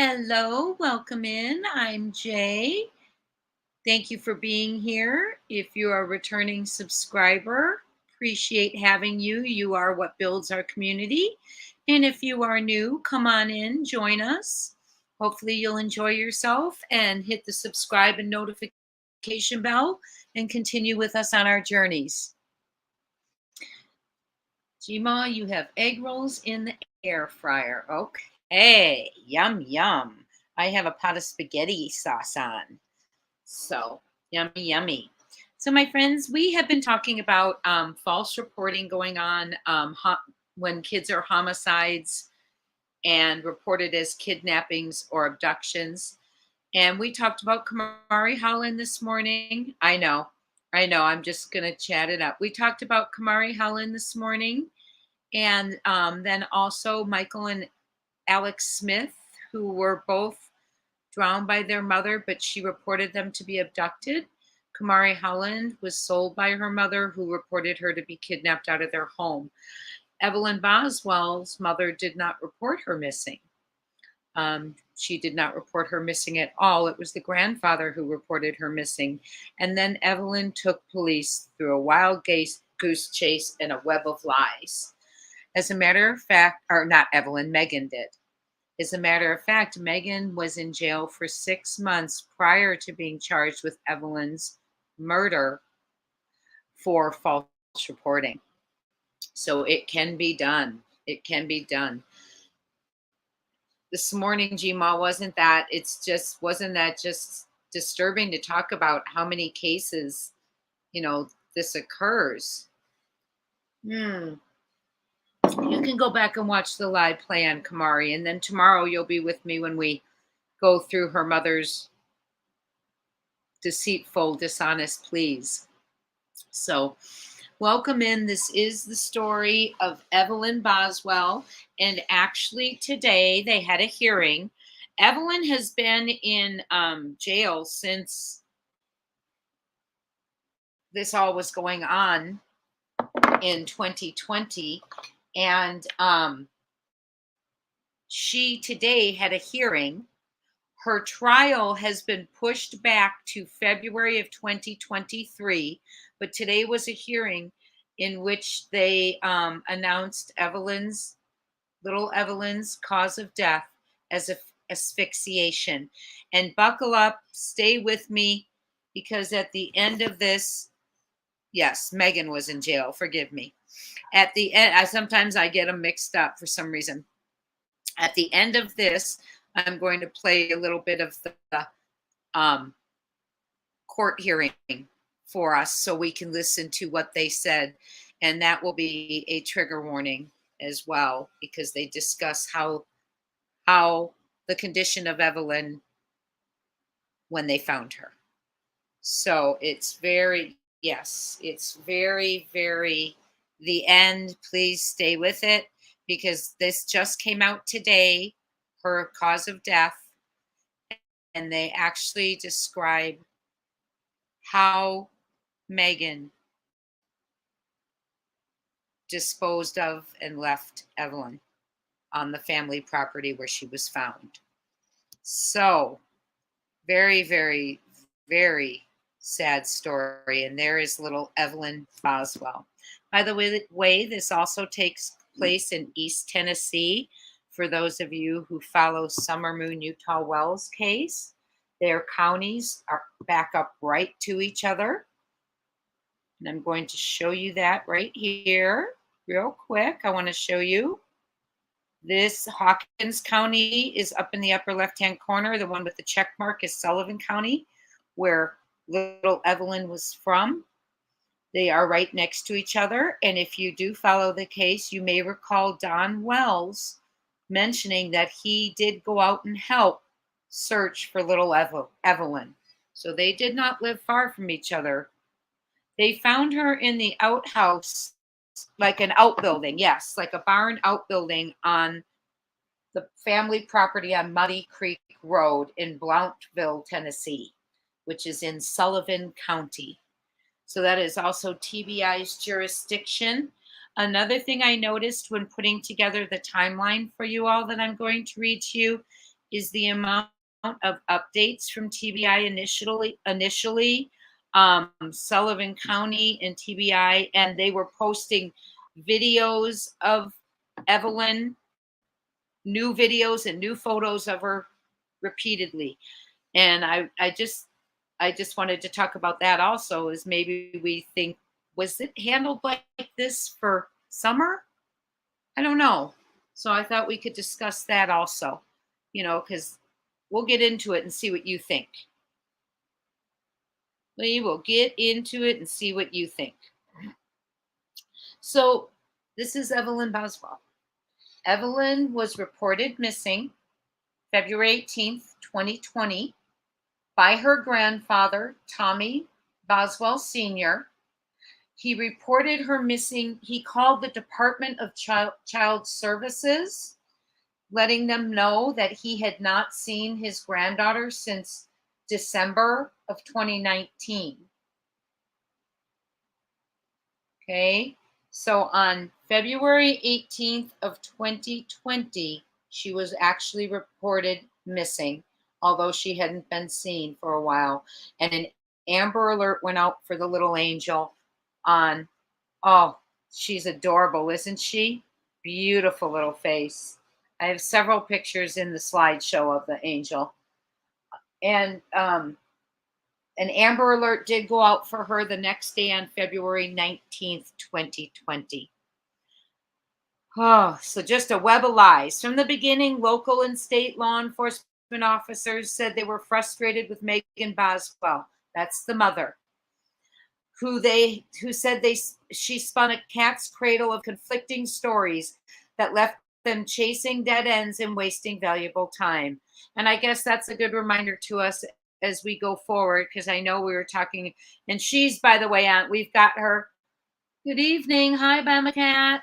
Hello, welcome in. I'm Jay. Thank you for being here. If you're a returning subscriber, appreciate having you. You are what builds our community. And if you are new, come on in, join us. Hopefully, you'll enjoy yourself and hit the subscribe and notification bell and continue with us on our journeys. Jima, you have egg rolls in the air fryer. Okay, yum, yum. I have a pot of spaghetti sauce on. So, yummy, yummy. So, my friends, we have been talking about false reporting going on when kids are homicides and reported as kidnappings or abductions. And we talked about Kamari Holland this morning. I know, I'm just going to chat it up. We talked about Kamari Holland this morning. And then also Michael and Alex Smith, who were both drowned by their mother, but she reported them to be abducted. Kamari Holland was sold by her mother, who reported her to be kidnapped out of their home. Evelyn Boswell's mother did not report her missing. She did not report her missing at all. It was the grandfather who reported her missing. And then Evelyn took police through a wild goose chase and a web of lies. As a matter of fact, or not Evelyn, Megan did. As a matter of fact, Megan was in jail for 6 months prior to being charged with Evelyn's murder for false reporting. So it can be done. It can be done. This morning, Gma, wasn't that just disturbing to talk about how many cases, this occurs? You can go back and watch the live play on Kamari, and then tomorrow you'll be with me when we go through her mother's deceitful, dishonest pleas. So, welcome in. This is the story of Evelyn Boswell, and actually today they had a hearing. Evelyn has been in jail since this all was going on in 2020. And she today had a hearing. Her trial has been pushed back to February of 2023, but today was a hearing in which they announced little Evelyn's cause of death as asphyxiation. And buckle up, stay with me, because at the end of this, yes, Megan was in jail, forgive me. At the end, sometimes I get them mixed up for some reason. At the end of this, I'm going to play a little bit of the court hearing for us so we can listen to what they said. And that will be a trigger warning as well, because they discuss how the condition of Evelyn when they found her. So it's very, very the end. Please stay with it, because this just came out today, her cause of death, and they actually describe how Megan disposed of and left Evelyn on the family property where she was found. So, very, very, very sad story. And there is little Evelyn Boswell. By the way, this also takes place in East Tennessee. For those of you who follow Summer Moon Utah Wells case, their counties are back up right to each other. And I'm going to show you that right here real quick. I want to show you this. Hawkins County is up in the upper left-hand corner. The one with the check mark is Sullivan County, where little Evelyn was from. They are right next to each other. And if you do follow the case, you may recall Don Wells mentioning that he did go out and help search for little Evelyn. So they did not live far from each other. They found her in the outhouse, like an outbuilding, yes, like a barn outbuilding on the family property on Muddy Creek Road in Blountville, Tennessee, which is in Sullivan County. So that is also TBI's jurisdiction. Another thing I noticed when putting together the timeline for you all that I'm going to read to you is the amount of updates from TBI initially, Sullivan County and TBI, and they were posting videos of Evelyn, new videos and new photos of her repeatedly. And I just wanted to talk about that also, is maybe we think, was it handled like this for summer? I don't know. So I thought we could discuss that also, because we'll get into it and see what you think. We will get into it and see what you think. So this is Evelyn Boswell. Evelyn was reported missing February 18th, 2020, by her grandfather, Tommy Boswell Sr. He reported her missing. He called the Department of Child Services, letting them know that he had not seen his granddaughter since December of 2019. Okay, so on February 18th of 2020, she was actually reported missing, although she hadn't been seen for a while. And an Amber Alert went out for the little angel on, oh, she's adorable, isn't she? Beautiful little face. I have several pictures in the slideshow of the angel. And an Amber Alert did go out for her the next day on February 19th, 2020. Oh, so just a web of lies. From the beginning, local and state law enforcement officers said they were frustrated with Megan Boswell. That's the mother, who said she spun a cat's cradle of conflicting stories that left them chasing dead ends and wasting valuable time. And I guess that's a good reminder to us as we go forward, because I know we were talking, and she's, by the way, on. We've got her. Good evening. Hi, Bama Cat.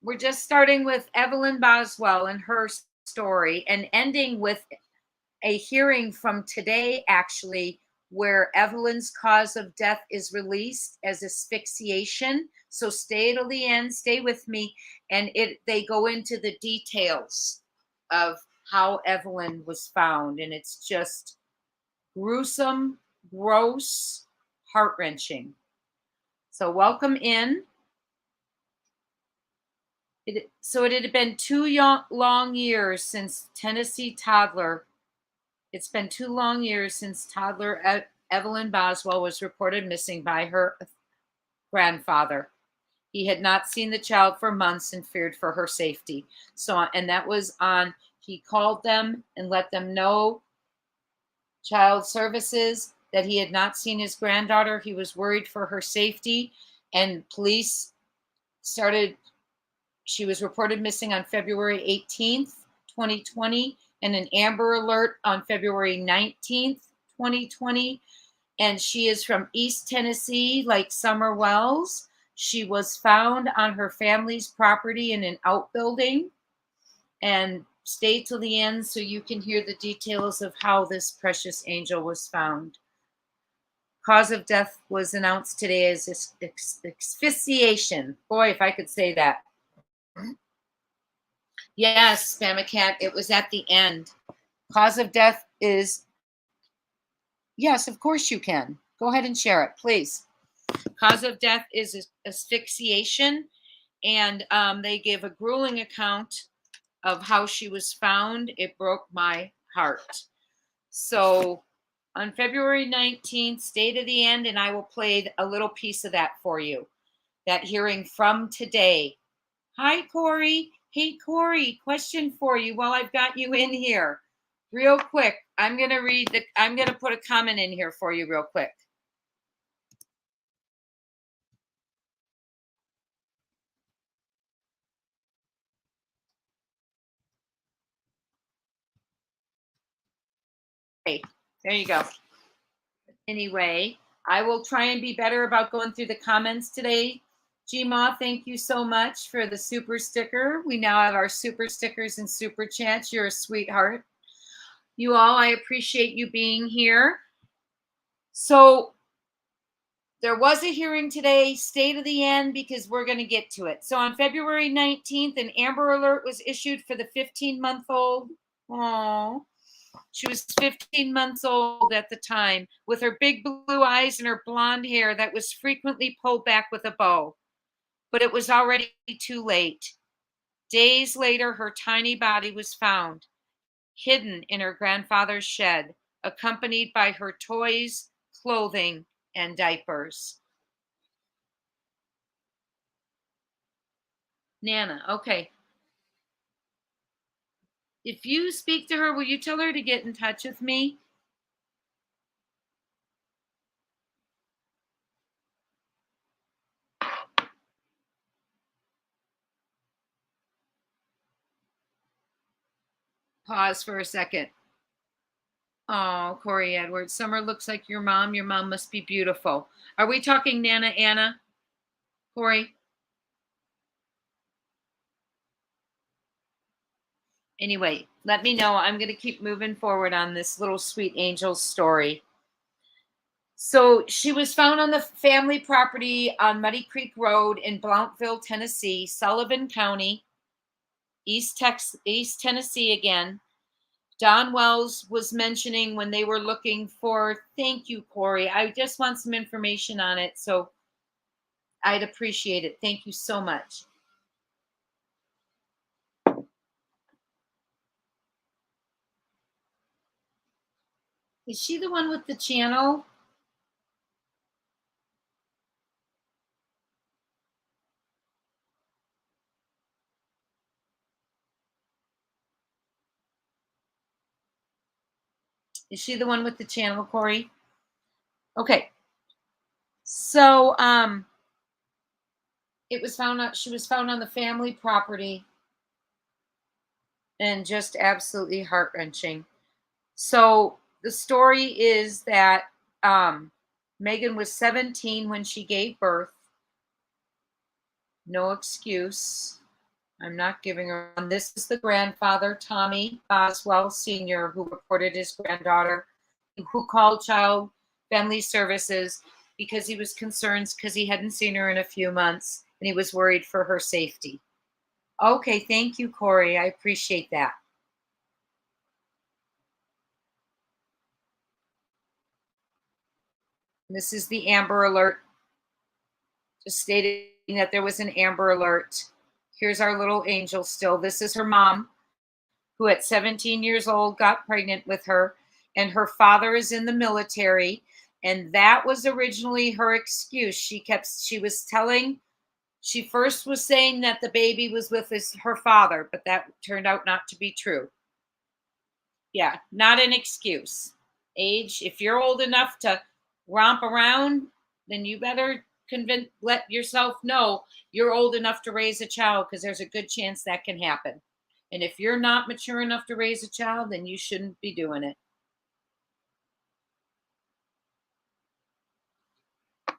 We're just starting with Evelyn Boswell and her story, and ending with a hearing from today, actually, where Evelyn's cause of death is released as asphyxiation. So stay till the end, stay with me, and they go into the details of how Evelyn was found, and it's just gruesome, gross, heart-wrenching. So welcome in. So it had been 2 long years since Tennessee toddler. It's been 2 long years since toddler Evelyn Boswell was reported missing by her grandfather. He had not seen the child for months and feared for her safety. And that was on, he called them and let them know, Child Services, that he had not seen his granddaughter. He was worried for her safety, and police she was reported missing on February 18th, 2020, and an Amber Alert on February 19th, 2020. And she is from East Tennessee, like Summer Wells. She was found on her family's property in an outbuilding. And stay till the end so you can hear the details of how this precious angel was found. Cause of death was announced today as asphyxiation. Boy, if I could say that. Yes, Spamma Cat, it was at the end. Cause of death is, yes, of course you can. Go ahead and share it, please. Cause of death is asphyxiation, and they give a grueling account of how she was found. It broke my heart. So on February 19th, stay to the end, and I will play a little piece of that for you. That hearing from today. Hi, Corey. Hey, Corey, question for you while I've got you in here. Real quick, I'm going to put a comment in here for you real quick. Okay, there you go. Anyway, I will try and be better about going through the comments today. Gma, thank you so much for the super sticker. We now have our super stickers and super chats. You're a sweetheart. You all, I appreciate you being here. So there was a hearing today. Stay to the end because we're going to get to it. So on February 19th, an Amber Alert was issued for the 15-month-old Oh. She was 15 months old at the time, with her big blue eyes and her blonde hair that was frequently pulled back with a bow. But it was already too late. Days later, her tiny body was found, hidden in her grandfather's shed, accompanied by her toys, clothing, and diapers. Nana, okay. If you speak to her, will you tell her to get in touch with me? Pause for a second. Oh, Corey Edwards. Summer looks like your mom. Your mom must be beautiful. Are we talking Nana Anna? Corey? Anyway, let me know. I'm going to keep moving forward on this little sweet angel's story. So she was found on the family property on Muddy Creek Road in Blounteville, Tennessee, Sullivan County, East Tennessee again. Don Wells was mentioning when they were looking for, thank you, Corey. I just want some information on it. So I'd appreciate it. Thank you so much. Is she the one with the channel? Is she the one with the channel, Corey? Okay. So it was found out she was found on the family property, and just absolutely heart-wrenching. So the story is that Megan was 17 when she gave birth. No excuse. I'm not giving her one. This is the grandfather, Tommy Boswell Sr., who reported his granddaughter, who called Child Family Services because he was concerned because he hadn't seen her in a few months and he was worried for her safety. Okay, thank you, Corey. I appreciate that. This is the Amber Alert, just stating that there was an Amber Alert. Here's our little angel still. This is her mom, who at 17 years old got pregnant with her, and her father is in the military. And that was originally her excuse. She was telling, she first was saying that the baby was with her father, but that turned out not to be true. Yeah, not an excuse. Age, if you're old enough to romp around, then you better let yourself know you're old enough to raise a child, because there's a good chance that can happen. And if you're not mature enough to raise a child, then you shouldn't be doing it.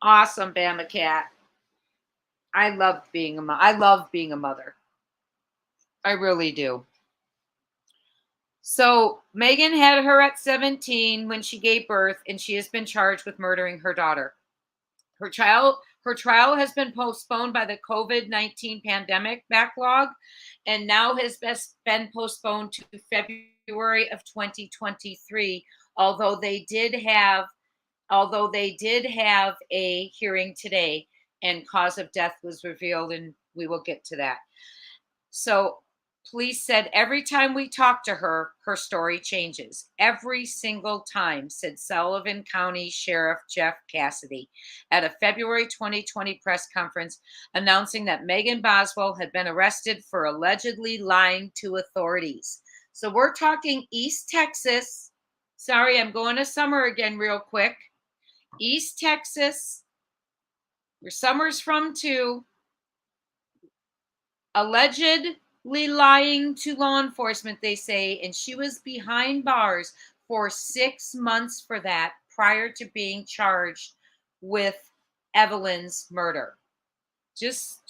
Awesome, Bama Cat. I love being a mother. I really do. So Megan had her at 17 when she gave birth, and she has been charged with murdering her daughter. Her trial has been postponed by the COVID-19 pandemic backlog, and now has been postponed to February of 2023. Although they did have a hearing today, and cause of death was revealed, and we will get to that. So police said every time we talk to her, her story changes. Every single time, said Sullivan County Sheriff Jeff Cassidy at a February 2020 press conference, announcing that Megan Boswell had been arrested for allegedly lying to authorities. So we're talking East Texas. Sorry, I'm going to Summer again real quick. East Texas, where Summer's from too, allegedly lying to law enforcement, they say, and she was behind bars for 6 months for that, prior to being charged with Evelyn's murder. Just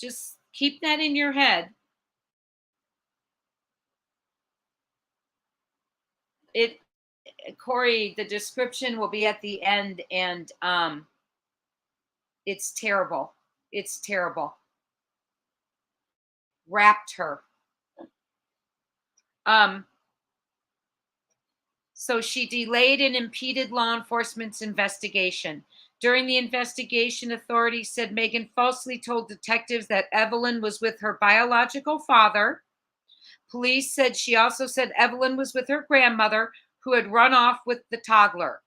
keep that in your head. It Corey, the description will be at the end, and it's terrible. It's terrible. Wrapped her. Um So she delayed and impeded law enforcement's investigation. During the investigation, authorities said Megan falsely told detectives that Evelyn was with her biological father. Police said she also said Evelyn was with her grandmother, who had run off with the toddler.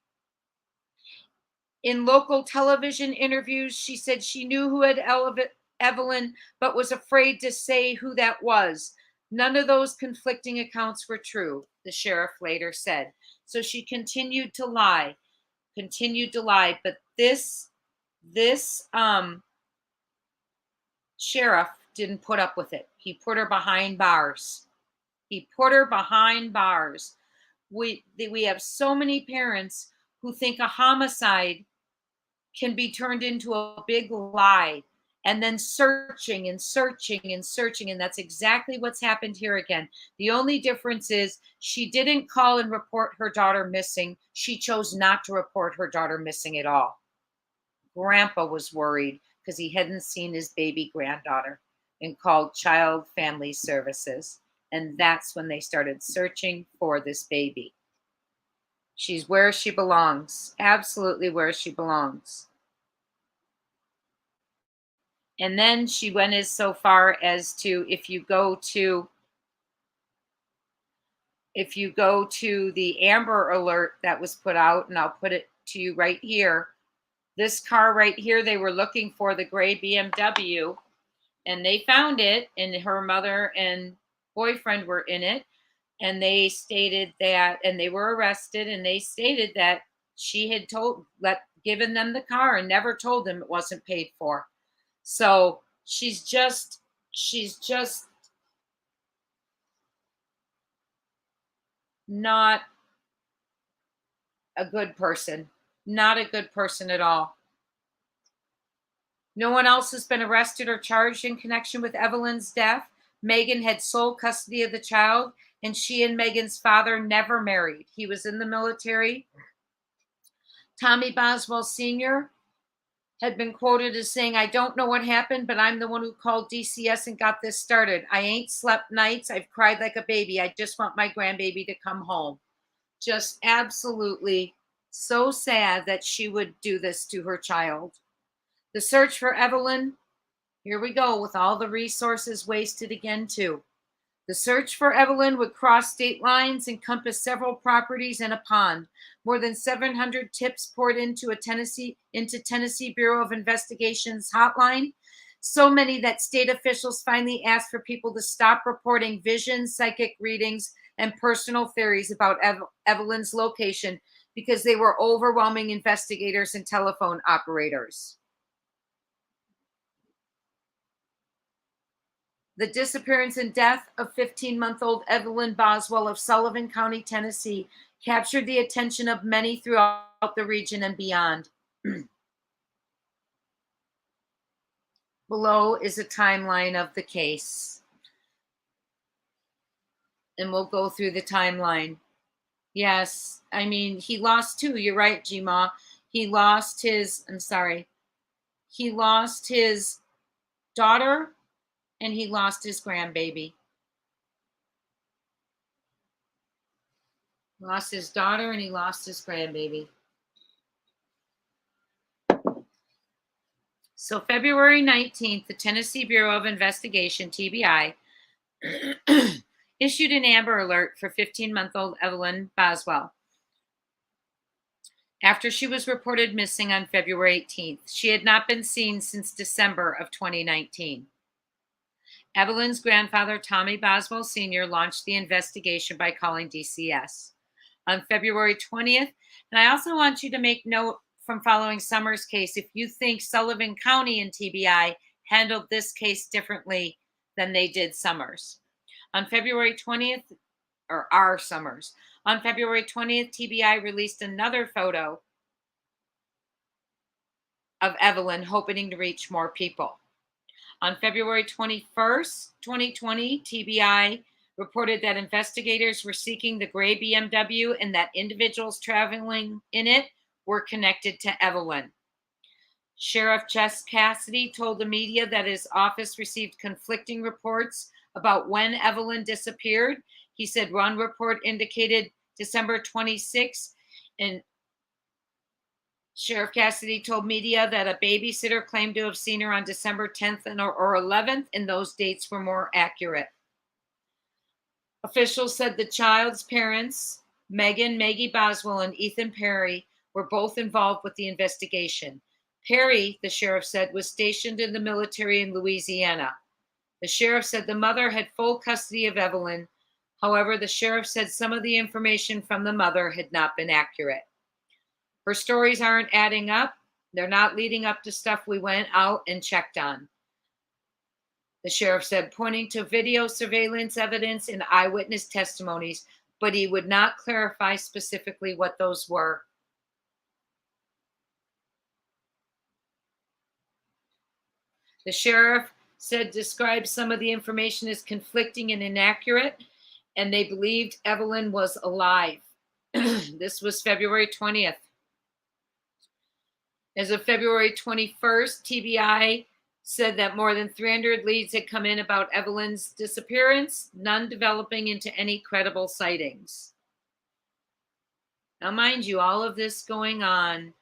In local television interviews, she said she knew who had Evelyn, but was afraid to say who that was. None of those conflicting accounts were true, the sheriff later said. So she continued to lie, but this sheriff didn't put up with it. He put her behind bars. We have so many parents who think a homicide can be turned into a big lie, and then searching and searching and searching. And that's exactly what's happened here again. The only difference is she didn't call and report her daughter missing. She chose not to report her daughter missing at all. Grandpa was worried because he hadn't seen his baby granddaughter and called Child Family Services. And that's when they started searching for this baby. She's where she belongs, absolutely where she belongs. And then she went as so far as to, if you go to the Amber Alert that was put out, and I'll put it to you right here. This car right here, they were looking for the gray BMW, and they found it, and her mother and boyfriend were in it, and they stated that, and they were arrested, and they stated that she had given them the car and never told them it wasn't paid for. So she's just not a good person. Not a good person at all. No one else has been arrested or charged in connection with Evelyn's death. Megan had sole custody of the child, and she and Megan's father never married. He was in the military. Tommy Boswell Sr. had been quoted as saying, "I don't know what happened, but I'm the one who called DCS and got this started. I ain't slept nights. I've cried like a baby. I just want my grandbaby to come home." Just absolutely so sad that she would do this to her child. The search for Evelyn, here we go with all the resources wasted again too. The search for Evelyn would cross state lines, encompass several properties and a pond. More than 700 tips poured into Tennessee Bureau of Investigation's hotline. So many that state officials finally asked for people to stop reporting visions, psychic readings, and personal theories about Evelyn's location because they were overwhelming investigators and telephone operators. The disappearance and death of 15-month-old Evelyn Boswell of Sullivan County, Tennessee, captured the attention of many throughout the region and beyond. Below is a timeline of the case. And we'll go through the timeline. Yes, I mean, he lost two. You're right, Gma. He lost his daughter, and he lost his grandbaby. Lost his daughter, and he lost his grandbaby. So February 19th, the Tennessee Bureau of Investigation, TBI, issued an Amber Alert for 15-month-old Evelyn Boswell after she was reported missing on February 18th. She had not been seen since December of 2019. Evelyn's grandfather, Tommy Boswell Sr., launched the investigation by calling DCS. On February 20th, and I also want you to make note from following Summers' case, if you think Sullivan County and TBI handled this case differently than they did Summers. On February 20th, or our Summers, on February 20th, TBI released another photo of Evelyn, hoping to reach more people. On February 21st, 2020, TBI reported that investigators were seeking the gray BMW and that individuals traveling in it were connected to Evelyn. Sheriff Jess Cassidy told the media that his office received conflicting reports about when Evelyn disappeared. He said one report indicated December 26th, and Sheriff Cassidy told media that a babysitter claimed to have seen her on December 10th or 11th, and those dates were more accurate. Officials said the child's parents, Maggie Boswell, and Ethan Perry, were both involved with the investigation. Perry, the sheriff said, was stationed in the military in Louisiana. The sheriff said the mother had full custody of Evelyn. However, the sheriff said some of the information from the mother had not been accurate. Her stories aren't adding up. They're not leading up to stuff we went out and checked on, the sheriff said, pointing to video surveillance evidence and eyewitness testimonies, but he would not clarify specifically what those were. The sheriff said described some of the information as conflicting and inaccurate, and they believed Evelyn was alive. This was February 20th. As of February 21st, TBI said that more than 300 leads had come in about Evelyn's disappearance, none developing into any credible sightings. Now, mind you, all of this going on,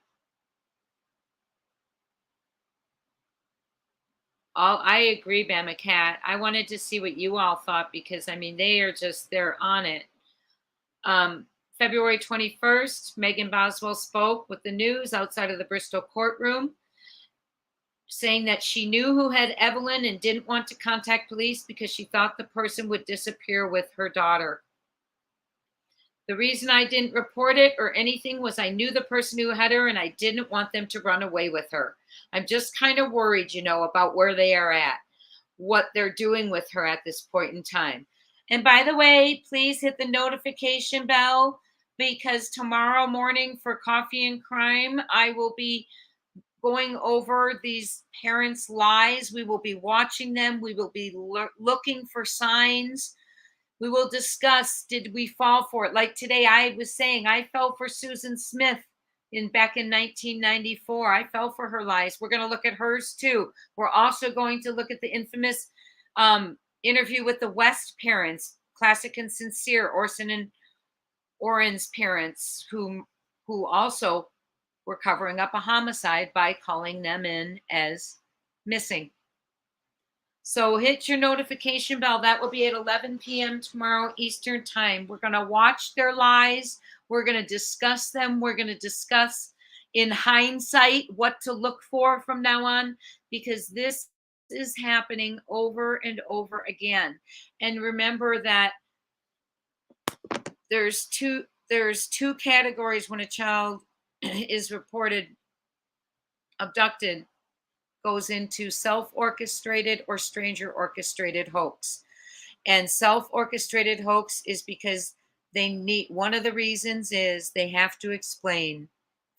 I agree, Bama Cat. I wanted to see what you all thought because, I mean, they're on it. February 21st, Megan Boswell spoke with the news outside of the Bristol courtroom, saying that she knew who had Evelyn and didn't want to contact police because she thought the person would disappear with her daughter. The reason I didn't report it or anything was I knew the person who had her and I didn't want them to run away with her. I'm just kind of worried, about where they are at, what they're doing with her at this point in time. And by the way, please hit the notification bell because tomorrow morning for Coffee and Crime, I will be going over these parents' lies. We will be watching them. We will be looking for signs. We will discuss, did we fall for it? Like today, I was saying, I fell for Susan Smith back in 1994. I fell for her lies. We're going to look at hers too. We're also going to look at the infamous interview with the West parents, Classic and Sincere, Orson and Orrin's parents, who also were covering up a homicide by calling them in as missing. So hit your notification bell. That will be at 11 p.m. tomorrow Eastern time. We're going to watch their lies. We're going to discuss them. We're going to discuss in hindsight what to look for from now on, because this is happening over and over again. And remember that there's two categories when a child is reported abducted. Goes into self-orchestrated or stranger-orchestrated hoax. And self-orchestrated hoax is because one of the reasons is they have to explain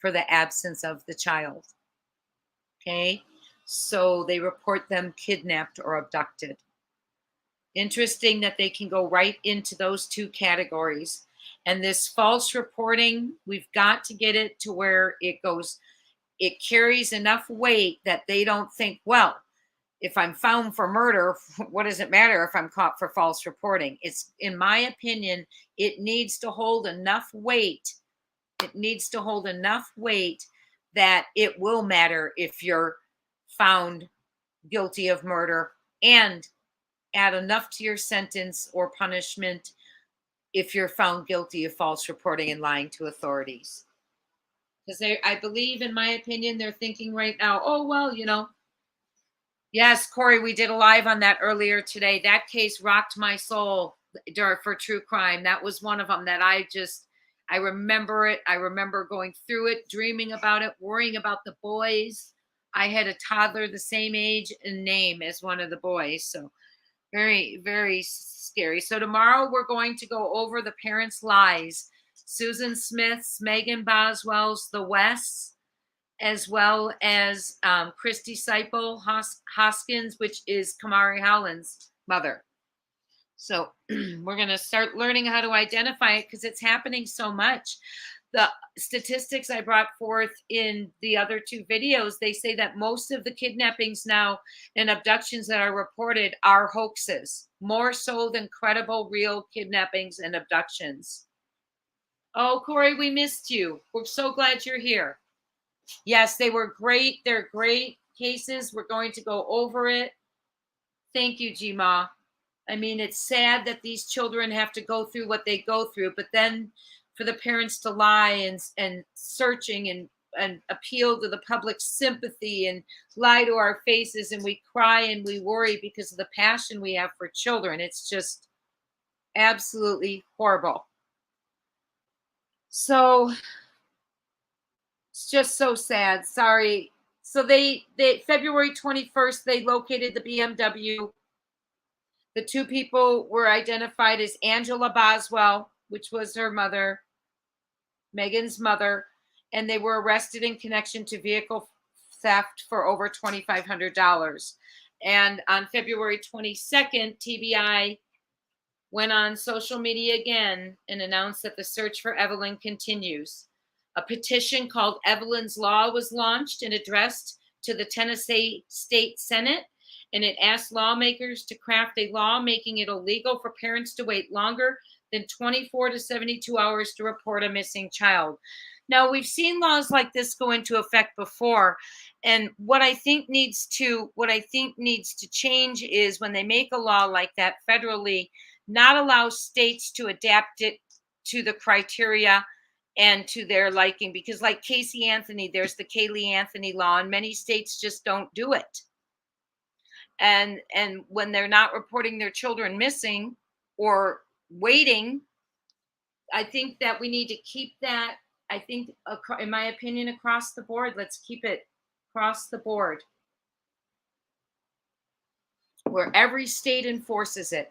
for the absence of the child. Okay? So they report them kidnapped or abducted. Interesting that they can go right into those two categories. And this false reporting, we've got to get it to where it carries enough weight that they don't think, well, if I'm found for murder, what does it matter if I'm caught for false reporting? It's, in my opinion, it needs to hold enough weight. It needs to hold enough weight that it will matter if you're found guilty of murder, and add enough to your sentence or punishment if you're found guilty of false reporting and lying to authorities. Because I believe, in my opinion, they're thinking right now, oh, well, yes, Corey, we did a live on that earlier today. That case rocked my soul for true crime. That was one of them that I remember it. I remember going through it, dreaming about it, worrying about the boys. I had a toddler the same age and name as one of the boys. So very, very scary. So tomorrow we're going to go over the parents' lies. Susan Smith's, Megan Boswell's, the Wests, as well as Christy Seipel Hoskins, which is Kamari Howland's mother. So we're going to start learning how to identify it because it's happening so much. The statistics I brought forth in the other two videos, they say that most of the kidnappings now and abductions that are reported are hoaxes, more so than credible, real kidnappings and abductions. Oh, Corey, we missed you. We're so glad you're here. Yes, they were great. They're great cases. We're going to go over it. Thank you, Gma. I mean, it's sad that these children have to go through what they go through, but then for the parents to lie and searching and appeal to the public sympathy and lie to our faces, and we cry and we worry because of the passion we have for children. It's just absolutely horrible. So it's just so sad. Sorry. So they February 21st, they located the BMW. The two people were identified as Angela Boswell, which was her mother, Megan's mother, and they were arrested in connection to vehicle theft for over $2,500. And on February 22nd, TBI went on social media again and announced that the search for Evelyn continues. A petition called Evelyn's Law was launched and addressed to the Tennessee State Senate, and it asked lawmakers to craft a law making it illegal for parents to wait longer than 24 to 72 hours to report a missing child. Now, we've seen laws like this go into effect before, and what I think needs to change is when they make a law like that federally, not allow states to adapt it to the criteria and to their liking, because like Casey Anthony, there's the Kaylee Anthony law, and many states just don't do it. And when they're not reporting their children missing or waiting, I think that we need to keep that. I think, in my opinion, across the board, let's keep it across the board where every state enforces it.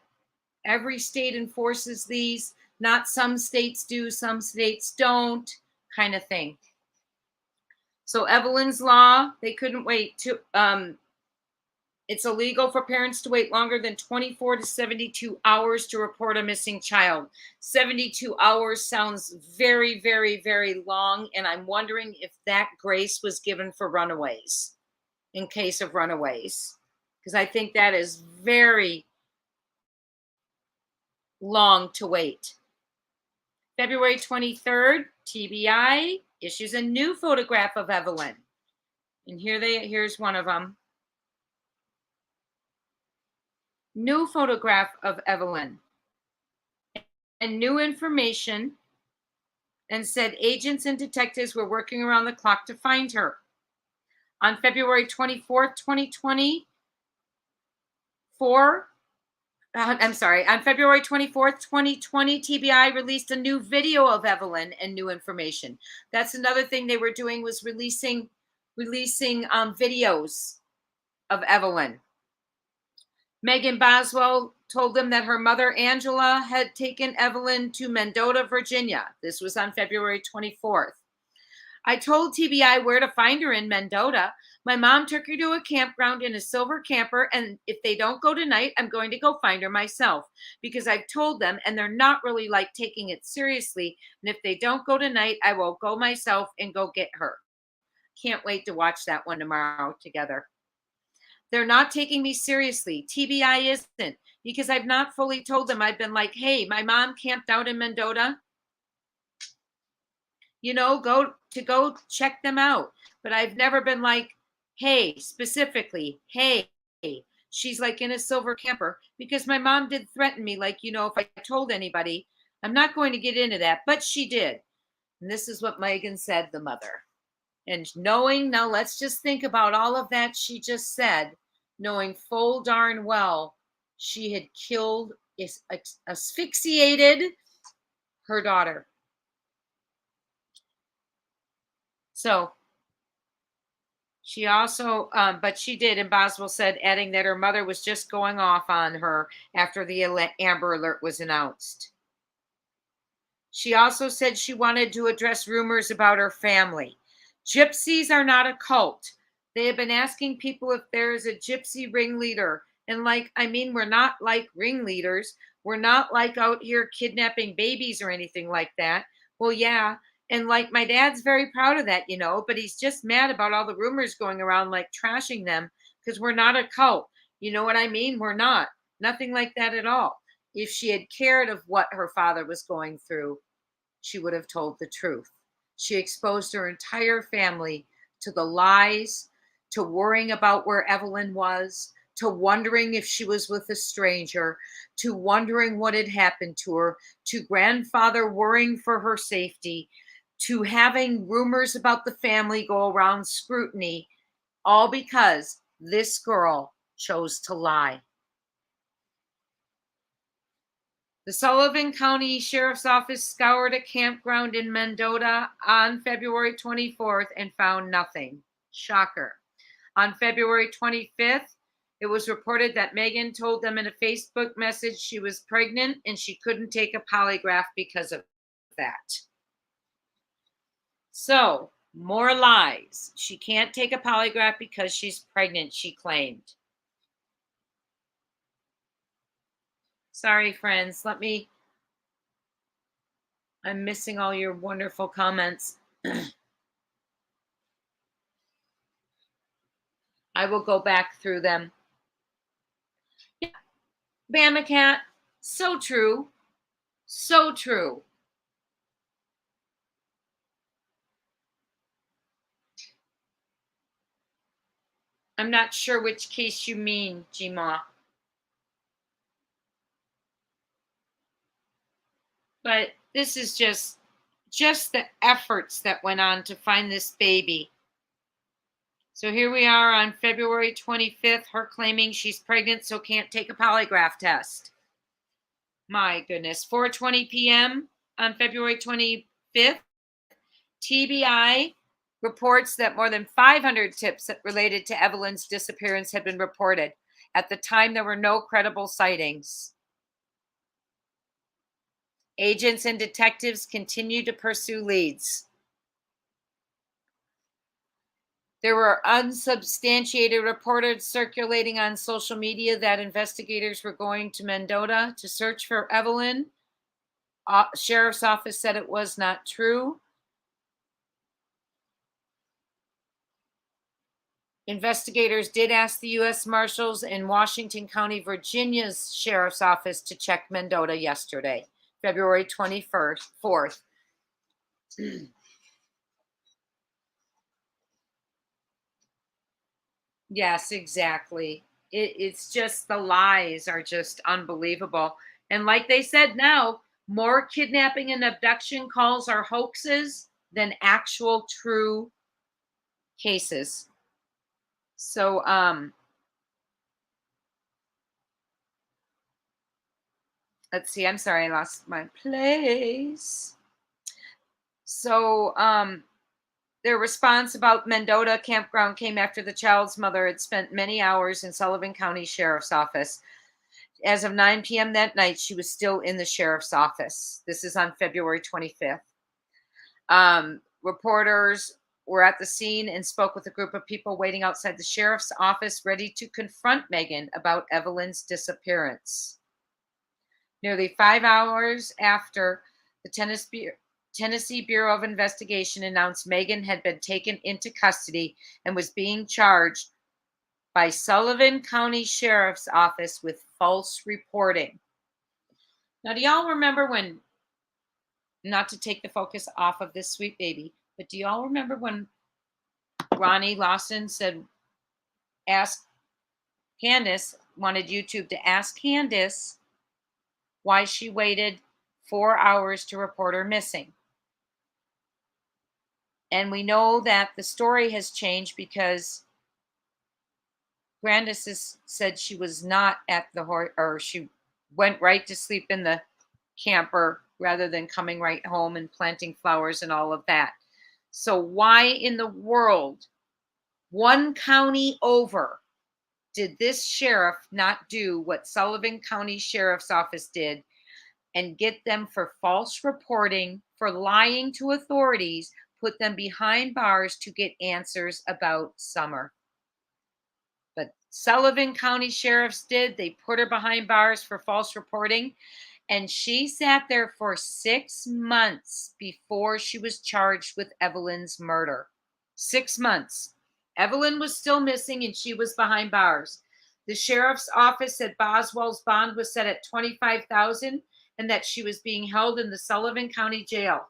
Every state enforces these, not some states do, some states don't, kind of thing. So Evelyn's Law, they couldn't wait to, it's illegal for parents to wait longer than 24 to 72 hours to report a missing child. 72 hours sounds very, very, very long, and I'm wondering if that grace was given for runaways, in case of runaways, because I think that is very long to wait. February 23rd, TBI issues a new photograph of Evelyn. And here's one of them. New photograph of Evelyn. And new information, and said agents and detectives were working around the clock to find her. On February 24th, 2024, on February 24th, 2020, TBI released a new video of Evelyn and new information. That's another thing they were doing, was releasing videos of Evelyn. Megan Boswell told them that her mother, Angela, had taken Evelyn to Mendota, Virginia. This was on February 24th. I told TBI where to find her in Mendota. My mom took her to a campground in a silver camper, and if they don't go tonight, I'm going to go find her myself, because I've told them, and they're not really like taking it seriously. And if they don't go tonight, I will go myself and go get her. Can't wait to watch that one tomorrow together. They're not taking me seriously. TBI isn't, because I've not fully told them. I've been like, hey, my mom camped out in Mendota. Go check them out. But I've never been like, hey, specifically, hey, she's like in a silver camper, because my mom did threaten me, like, if I told anybody. I'm not going to get into that, but she did. And this is what Megan said, the mother. And now let's just think about all of that she just said, knowing full darn well she had killed, asphyxiated her daughter. So she also, but she did, and Boswell said, adding that her mother was just going off on her after the Amber Alert was announced. She also said she wanted to address rumors about her family. Gypsies are not a cult. They have been asking people if there is a gypsy ringleader. And we're not like ringleaders. We're not like out here kidnapping babies or anything like that. Well, yeah. And my dad's very proud of that, but he's just mad about all the rumors going around, like trashing them, because we're not a cult. You know what I mean? We're not. Nothing like that at all. If she had cared of what her father was going through, she would have told the truth. She exposed her entire family to the lies, to worrying about where Evelyn was, to wondering if she was with a stranger, to wondering what had happened to her, to grandfather worrying for her safety, to having rumors about the family go around scrutiny, all because this girl chose to lie. The Sullivan County Sheriff's Office scoured a campground in Mendota on February 24th and found nothing. Shocker. On February 25th, it was reported that Megan told them in a Facebook message she was pregnant and she couldn't take a polygraph because of that. So, more lies. She can't take a polygraph because she's pregnant, she claimed. Sorry, friends. I'm missing all your wonderful comments. I will go back through them. Yeah. Bama Cat, so true. So true. I'm not sure which case you mean, Gma. But this is just the efforts that went on to find this baby. So here we are on February 25th, her claiming she's pregnant so can't take a polygraph test. My goodness. 4:20 p.m. on February 25th, TBI reports that more than 500 tips related to Evelyn's disappearance had been reported. At the time, there were no credible sightings. Agents and detectives continue to pursue leads. There were unsubstantiated reports circulating on social media that investigators were going to Mendota to search for Evelyn. Sheriff's office said it was not true. Investigators did ask the U.S. Marshals in Washington County, Virginia's Sheriff's Office to check Mendota yesterday, February 4th. Yes, exactly. It's just the lies are just unbelievable. And like they said now, more kidnapping and abduction calls are hoaxes than actual true cases. So, let's see. I'm sorry, I lost my place. So, their response about Mendota campground came after the child's mother had spent many hours in Sullivan County Sheriff's Office. As of 9 p.m. that night, she was still in the sheriff's office. This is on February 25th. Reporters were at the scene and spoke with a group of people waiting outside the sheriff's office, ready to confront Megan about Evelyn's disappearance. Nearly 5 hours after the Tennessee Bureau of Investigation announced Megan had been taken into custody and was being charged by Sullivan County Sheriff's Office with false reporting. Now, do y'all remember when, not to take the focus off of this sweet baby, but do y'all remember when Ronnie Lawson wanted YouTube to ask Candace why she waited 4 hours to report her missing? And we know that the story has changed because Grandis said she was not at the or she went right to sleep in the camper rather than coming right home and planting flowers and all of that. So why in the world, one county over, did this sheriff not do what Sullivan County Sheriff's Office did and get them for false reporting, for lying to authorities, put them behind bars to get answers about Summer? But Sullivan County Sheriffs did. They put her behind bars for false reporting. And she sat there for 6 months before she was charged with Evelyn's murder. 6 months. Evelyn was still missing and she was behind bars. The sheriff's office said Boswell's bond was set at $25,000 and that she was being held in the Sullivan County Jail.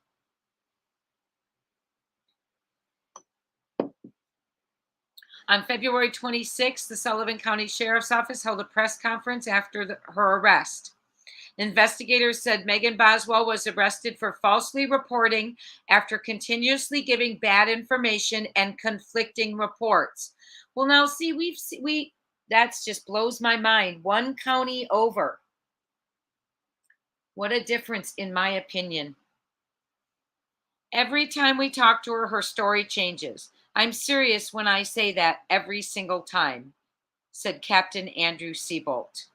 On February 26th, the Sullivan County Sheriff's Office held a press conference after her arrest. Investigators said Megan Boswell was arrested for falsely reporting after continuously giving bad information and conflicting reports. Well, now see, we that's just blows my mind. One county over. What a difference, in my opinion. Every time we talk to her, her story changes. I'm serious when I say that every single time, said Captain Andrew Seabolt.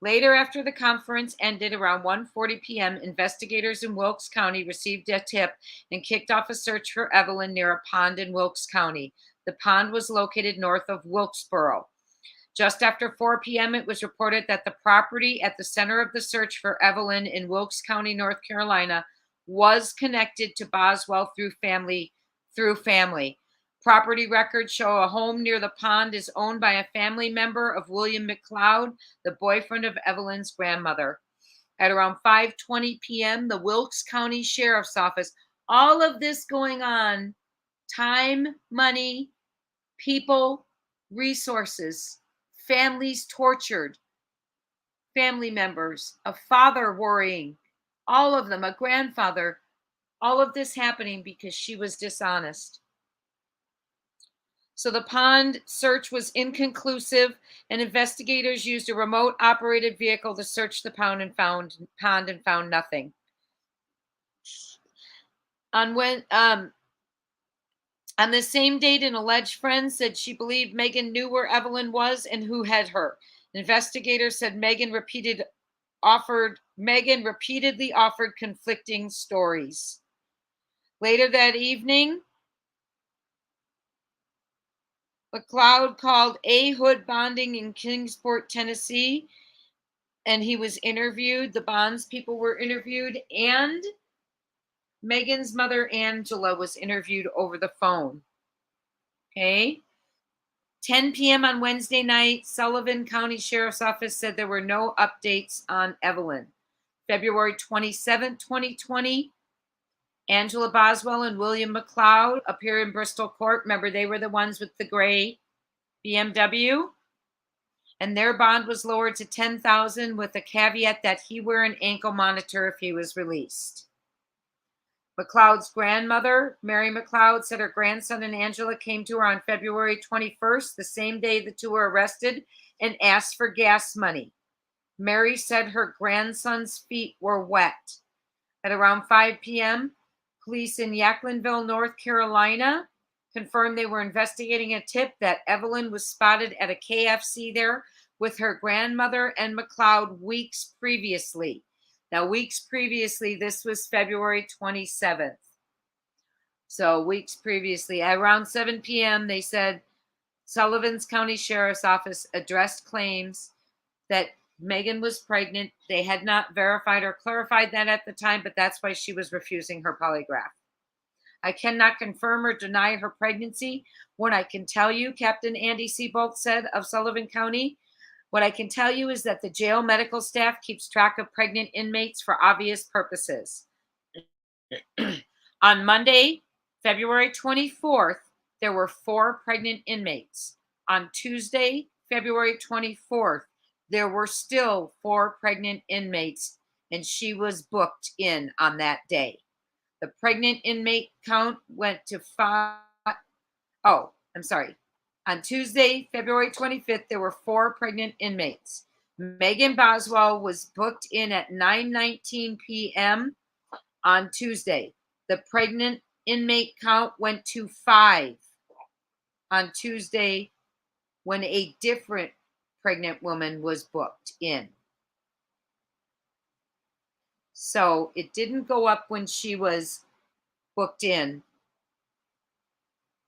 Later, after the conference ended around 1:40 p.m., investigators in Wilkes County received a tip and kicked off a search for Evelyn near a pond in Wilkes County. The pond was located north of Wilkesboro. Just after 4 p.m., it was reported that the property at the center of the search for Evelyn in Wilkes County, North Carolina, was connected to Boswell through family. Property records show a home near the pond is owned by a family member of William McLeod, the boyfriend of Evelyn's grandmother. At around 5:20 p.m., the Wilkes County Sheriff's Office, all of this going on, time, money, people, resources, families tortured, family members, a father worrying, all of them, a grandfather, all of this happening because she was dishonest. So the pond search was inconclusive, and investigators used a remote operated vehicle to search the pond and found nothing. On the same date, an alleged friend said she believed Megan knew where Evelyn was and who had her. Investigators said Megan repeatedly offered conflicting stories. Later that evening, McLeod called A. Hood Bonding in Kingsport, Tennessee, and he was interviewed. The bonds people were interviewed, and Megan's mother, Angela, was interviewed over the phone. Okay. 10 p.m. on Wednesday night, Sullivan County Sheriff's Office said there were no updates on Evelyn. February 27, 2020, Angela Boswell and William McLeod appear in Bristol court. Remember, they were the ones with the gray BMW. And their bond was lowered to $10,000 with a caveat that he wear an ankle monitor if he was released. McLeod's grandmother, Mary McLeod, said her grandson and Angela came to her on February 21st, the same day the two were arrested, and asked for gas money. Mary said her grandson's feet were wet. At around 5 p.m., police in Yaklinville, North Carolina, confirmed they were investigating a tip that Evelyn was spotted at a KFC there with her grandmother and McLeod weeks previously. Now, weeks previously, this was February 27th. So, weeks previously, at around 7 p.m., they said Sullivan's County Sheriff's Office addressed claims that Megan was pregnant. They had not verified or clarified that at the time, but that's why she was refusing her polygraph. I cannot confirm or deny her pregnancy. What I can tell you, Captain Andy Seabolt said of Sullivan County, what I can tell you is that the jail medical staff keeps track of pregnant inmates for obvious purposes. On Monday, February 24th, there were 4 pregnant inmates. On Tuesday, February 24th, there were still 4 pregnant inmates, and she was booked in on that day. The pregnant inmate count went to 5. Oh, I'm sorry. On Tuesday, February 25th, there were 4 pregnant inmates. Megan Boswell was booked in at 9:19 p.m. on Tuesday. The pregnant inmate count went to 5 on Tuesday when a different pregnant woman was booked in. So it didn't go up when she was booked in.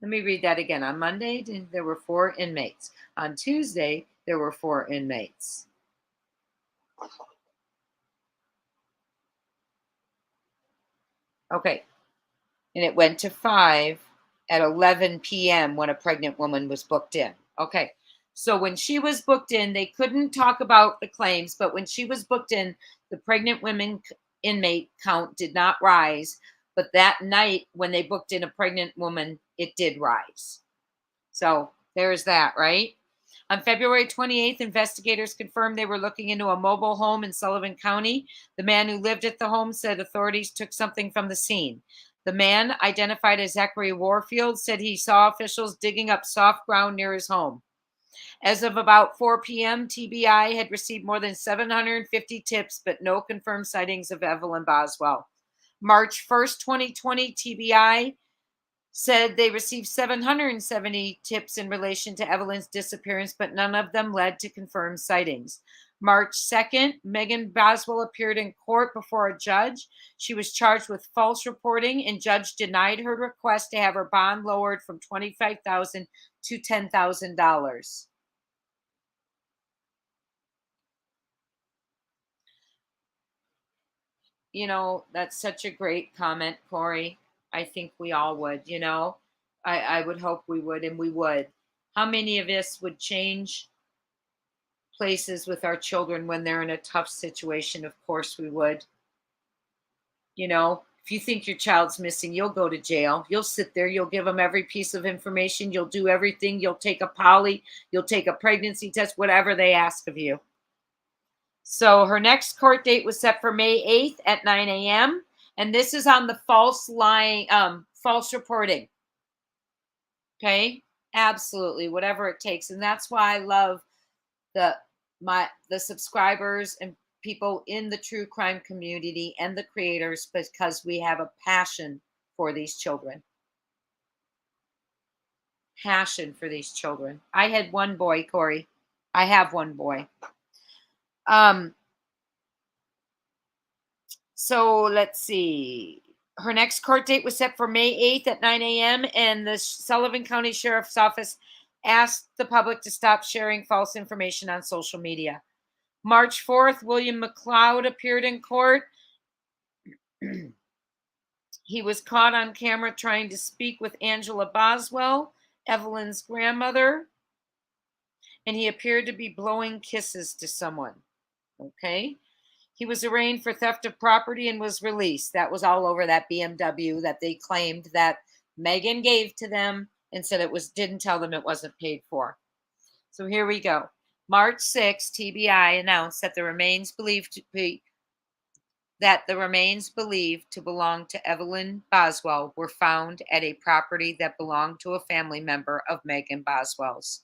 Let me read that again. On Monday, there were 4 inmates. On Tuesday, there were 4 inmates. Okay. And it went to 5 at 11 p.m. when a pregnant woman was booked in. Okay. So when she was booked in, they couldn't talk about the claims, but when she was booked in, the pregnant women inmate count did not rise. But that night, when they booked in a pregnant woman, it did rise. So There's that, right? On February 28th, investigators confirmed they were looking into a mobile home in Sullivan County. The man who lived at the home said authorities took something from the scene. The man, identified as Zachary Warfield, said he saw officials digging up soft ground near his home. As of about 4 p.m., TBI had received more than 750 tips, but no confirmed sightings of Evelyn Boswell. March 1st, 2020, TBI said they received 770 tips in relation to Evelyn's disappearance, but none of them led to confirmed sightings. March 2nd, Megan Boswell appeared in court before a judge. She was charged with false reporting, and judge denied her request to have her bond lowered from $25,000 to $10,000. That's such a great comment, Corey. I think we all would. I would hope we would, and we would. How many of us would change places with our children when they're in a tough situation? Of course we would. If you think your child's missing, you'll go to jail. You'll sit there, you'll give them every piece of information, you'll do everything, you'll take a poly, you'll take a pregnancy test, whatever they ask of you. So her next court date was set for May 8th at 9 a.m. And this is on the false reporting. Okay, absolutely, whatever it takes. And that's why I love the subscribers and people in the true crime community and the creators, because we have a passion for these children. Passion for these children. I had one boy, Corey. I have one boy. So let's see. Her next court date was set for May 8th at 9 a.m. And the Sullivan County Sheriff's Office asked the public to stop sharing false information on social media. March 4th, William McLeod appeared in court. He was caught on camera trying to speak with Angela Boswell, Evelyn's grandmother, and he appeared to be blowing kisses to someone. Okay. He was arraigned for theft of property and was released. That was all over that BMW that they claimed that Megan gave to them and said didn't tell them it wasn't paid for. So here we go. March 6th, TBI announced that the remains believed to belong to Evelyn Boswell were found at a property that belonged to a family member of Megan Boswell's.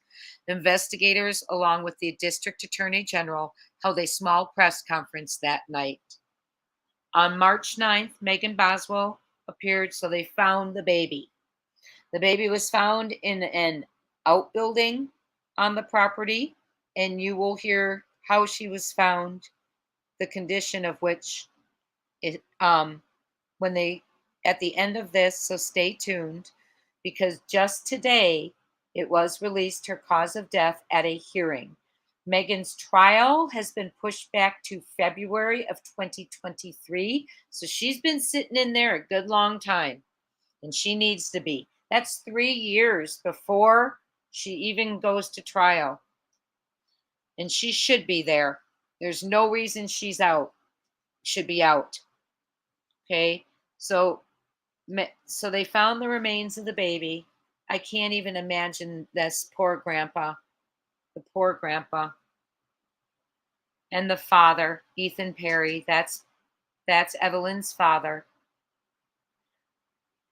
Investigators, along with the district attorney general, held a small press conference that night. On March 9th, Megan Boswell appeared, so they found the baby. The baby was found in an outbuilding on the property, and you will hear how she was found, the condition of which at the end of this, so stay tuned, because just today it was released her cause of death at a hearing. Megan's trial has been pushed back to February of 2023, so she's been sitting in there a good long time, and she needs to be. That's 3 years before she even goes to trial, and she should be there. There's no reason should be out. Okay, so they found the remains of the baby. I can't even imagine this poor grandpa. The poor grandpa. And the father, Ethan Perry. That's Evelyn's father.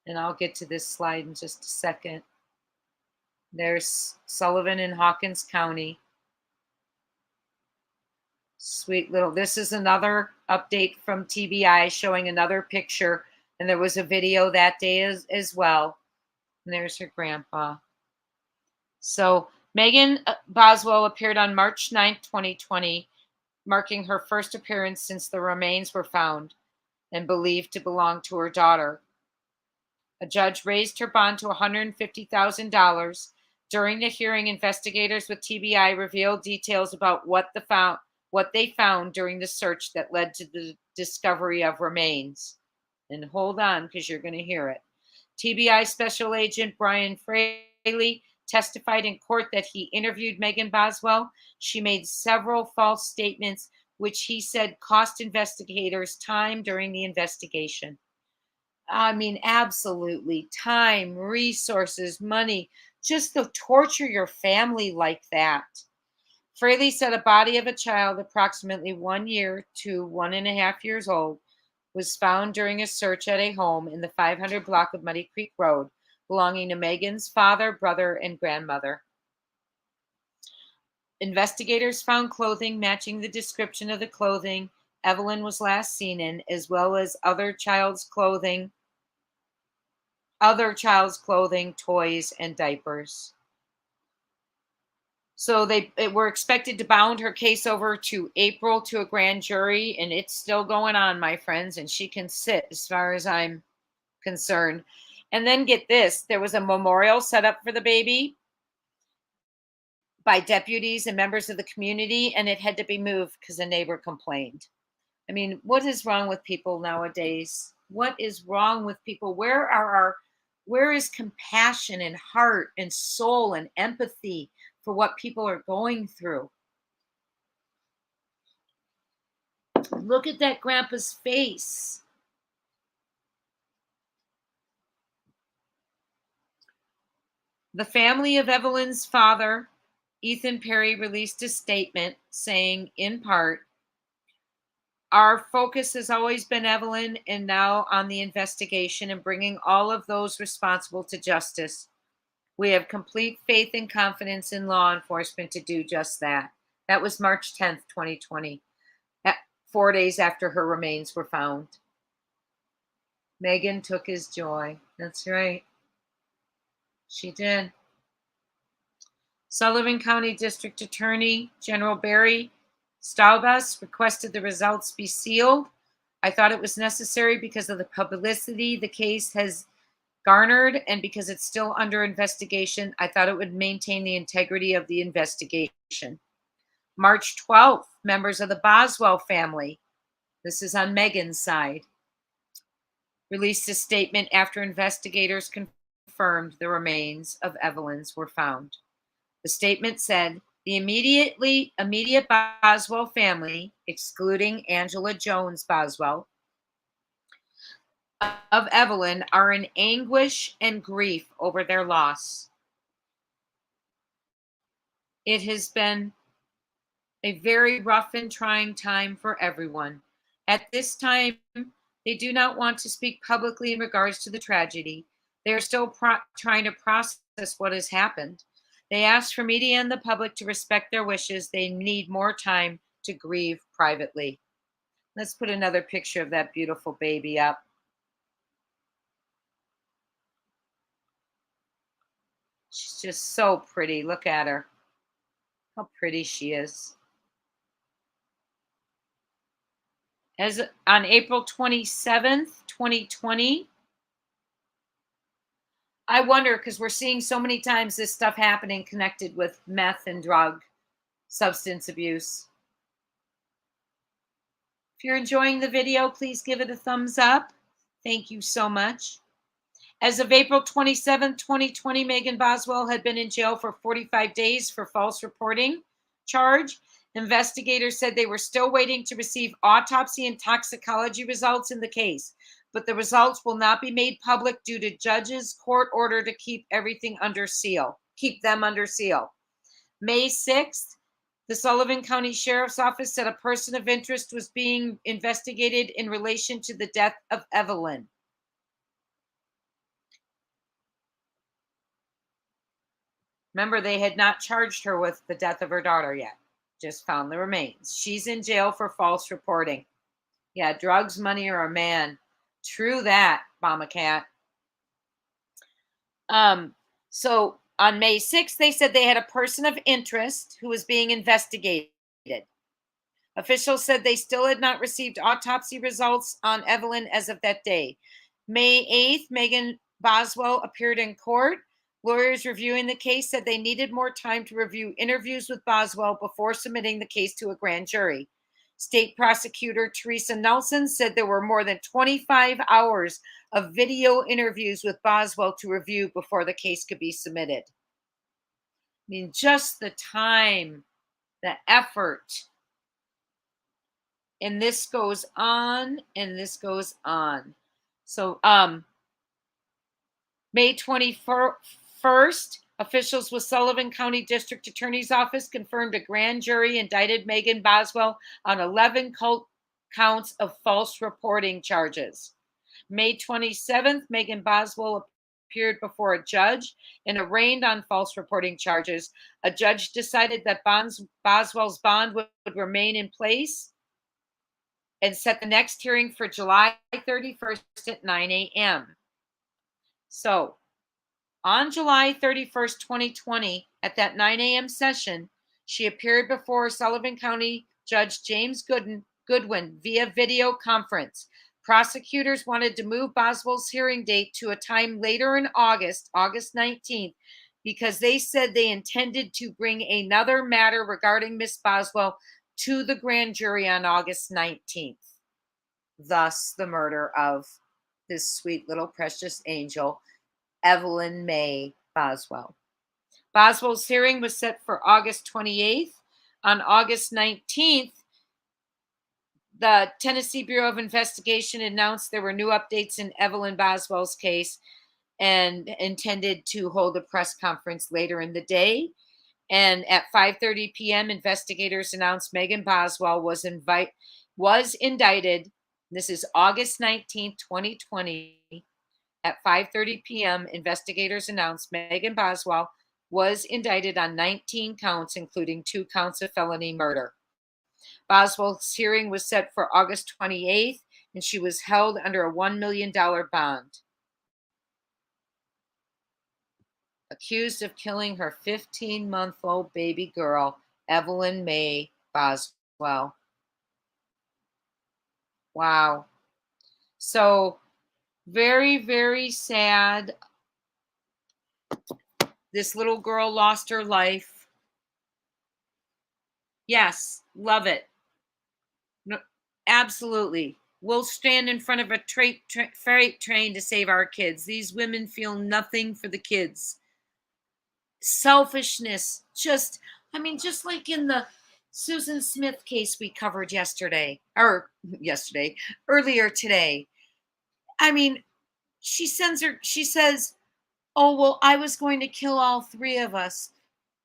And I'll get to this slide in just a second. There's Sullivan in Hawkins County. Sweet little, this is another update from TBI showing another picture. And there was a video that day as well. And there's her grandpa. So Megan Boswell appeared on March 9th, 2020, marking her first appearance since the remains were found and believed to belong to her daughter. A judge raised her bond to $150,000. During the hearing, investigators with TBI revealed details about what they found during the search that led to the discovery of remains. And hold on, because you're going to hear it. TBI Special Agent Brian Fraley testified in court that he interviewed Megan Boswell. She made several false statements, which he said cost investigators time during the investigation. I mean, absolutely. Time, resources, money, just to torture your family like that. Fraley said a body of a child approximately 1 year to 1.5 years old was found during a search at a home in the 500 block of Muddy Creek Road, belonging to Megan's father, brother, and grandmother. Investigators found clothing matching the description of the clothing Evelyn was last seen in, as well as other child's clothing, toys, and diapers. So they were expected to bound her case over to April to a grand jury, and it's still going on, my friends, and she can sit as far as I'm concerned. And then get this, there was a memorial set up for the baby by deputies and members of the community, and it had to be moved because a neighbor complained. I mean, what is wrong with people nowadays? What is wrong with people? Where is compassion and heart and soul and empathy for what people are going through? Look at that grandpa's face. The family of Evelyn's father, Ethan Perry, released a statement saying, in part, "Our focus has always been Evelyn and now on the investigation and bringing all of those responsible to justice. We have complete faith and confidence in law enforcement to do just that." That was March 10th, 2020, 4 days after her remains were found. Megan took his joy. That's right. She did. Sullivan County District Attorney General Barry Staubus requested the results be sealed. "I thought it was necessary because of the publicity the case has garnered and because it's still under investigation. I thought it would maintain the integrity of the investigation." March 12th, members of the Boswell family, this is on Megan's side, released a statement after investigators confirmed the remains of Evelyn's were found. The statement said, "The immediate Boswell family, excluding Angela Jones Boswell, of Evelyn, are in anguish and grief over their loss. It has been a very rough and trying time for everyone. At this time, they do not want to speak publicly in regards to the tragedy. They are still trying to process what has happened. They ask for media and the public to respect their wishes. They need more time to grieve privately." Let's put another picture of that beautiful baby up. She's just so pretty. Look at her. How pretty she is. As on April 27th, 2020, I wonder, because we're seeing so many times this stuff happening connected with meth and drug substance abuse. If you're enjoying the video, please give it a thumbs up. Thank you so much. As of April 27, 2020, Megan Boswell had been in jail for 45 days for false reporting charge. Investigators said they were still waiting to receive autopsy and toxicology results in the case, but the results will not be made public due to judge's court order to keep everything under seal. Keep them under seal. May 6th, the Sullivan County Sheriff's Office said a person of interest was being investigated in relation to the death of Evelyn. Remember, they had not charged her with the death of her daughter yet. Just found the remains. She's in jail for false reporting. Yeah, drugs, money, or a man. True that, Mama Cat. So on May 6th, they said they had a person of interest who was being investigated. Officials said they still had not received autopsy results on Evelyn as of that day. May 8th, Megan Boswell appeared in court. Lawyers reviewing the case said they needed more time to review interviews with Boswell before submitting the case to a grand jury. State prosecutor Teresa Nelson said there were more than 25 hours of video interviews with Boswell to review before the case could be submitted. I mean, just the time, the effort. And this goes on, and this goes on. So, May 21st, Officials with Sullivan County District Attorney's Office confirmed a grand jury indicted Megan Boswell on 11 counts of false reporting charges. May 27th, Megan Boswell appeared before a judge and arraigned on false reporting charges. A judge decided that Boswell's bond would remain in place and set the next hearing for July 31st at 9 a.m. So, on July 31st, 2020, at that 9 a.m. session, she appeared before Sullivan County Judge James Goodwin via video conference. Prosecutors wanted to move Boswell's hearing date to a time later in August 19th, because they said they intended to bring another matter regarding Miss Boswell to the grand jury on August 19th. Thus, the murder of this sweet little precious angel, Evelyn May Boswell. Boswell's hearing was set for August 28th. On August 19th, the Tennessee Bureau of Investigation announced there were new updates in Evelyn Boswell's case and intended to hold a press conference later in the day. And at 5:30 p.m., investigators announced Megan Boswell was indicted. This is August 19th, 2020. At 5:30 p.m., investigators announced Megan Boswell was indicted on 19 counts, including 2 counts of felony murder. Boswell's hearing was set for August 28th, and she was held under a $1 million bond. Accused of killing her 15-month-old baby girl, Evelyn May Boswell. Wow. So, very, very sad. This little girl lost her life. Yes, love it. No, absolutely. We'll stand in front of a freight train to save our kids. These women feel nothing for the kids. Selfishness. Just like in the Susan Smith case we covered earlier today. I mean, she says, oh, well, I was going to kill all 3 of us,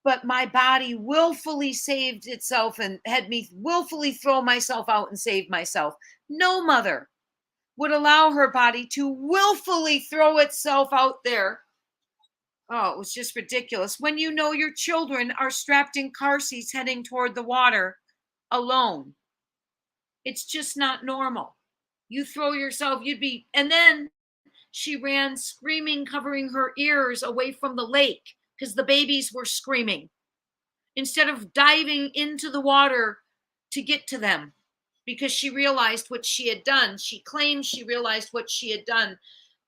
but my body willfully saved itself and had me willfully throw myself out and save myself. No mother would allow her body to willfully throw itself out there. Oh, it was just ridiculous. When you know your children are strapped in car seats heading toward the water alone, it's just not normal. You throw yourself, and then she ran screaming, covering her ears away from the lake because the babies were screaming instead of diving into the water to get to them because she realized what she had done. She claimed she realized what she had done,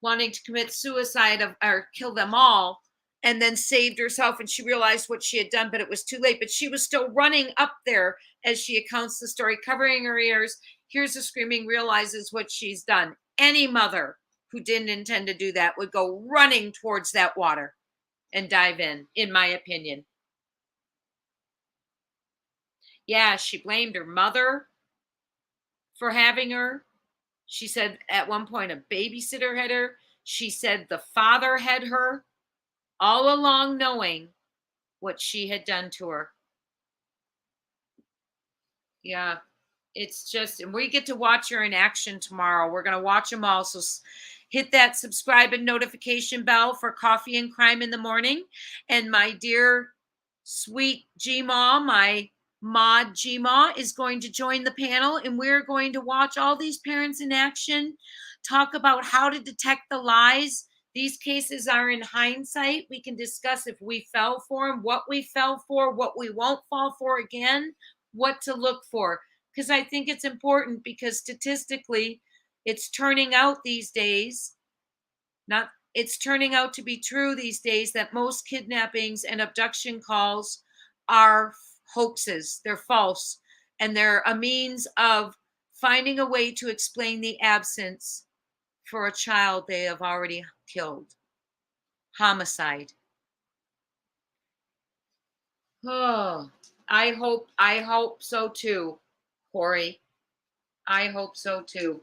wanting to commit suicide or kill them all, and then saved herself, and she realized what she had done, but it was too late. But she was still running up there as she accounts the story, covering her ears, hears the screaming, realizes what she's done. Any mother who didn't intend to do that would go running towards that water and dive in my opinion. Yeah, she blamed her mother for having her. She said at one point a babysitter had her. She said the father had her, all along knowing what she had done to her. Yeah, it's just, and we get to watch her in action tomorrow. We're going to watch them all. So hit that subscribe and notification bell for Coffee and Crime in the Morning. And my dear sweet Gma, my mod Gma, is going to join the panel, and we're going to watch all these parents in action, talk about how to detect the lies. These cases are in hindsight. We can discuss if we fell for them, what we fell for, what we won't fall for again, what to look for. Because I think it's important, because statistically, it's turning out these days, it's turning out to be true these days, that most kidnappings and abduction calls are hoaxes. They're false. And they're a means of finding a way to explain the absence for a child they have already killed. Homicide. Oh, I hope so too, Corey. I hope so too.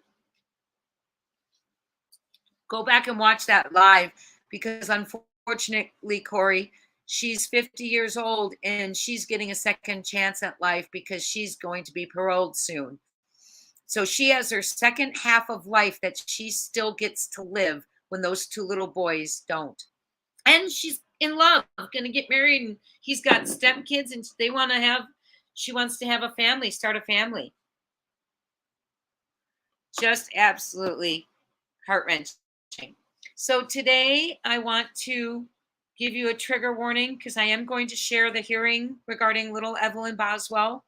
Go back and watch that live, because unfortunately, Corey, She's 50 years old and she's getting a second chance at life because she's going to be paroled soon. So she has her second half of life that she still gets to live when those two little boys don't. And she's in love, going to get married, and he's got stepkids, and she wants to have a family, start a family. Just absolutely heart-wrenching. So today I want to give you a trigger warning because I am going to share the hearing regarding little Evelyn Boswell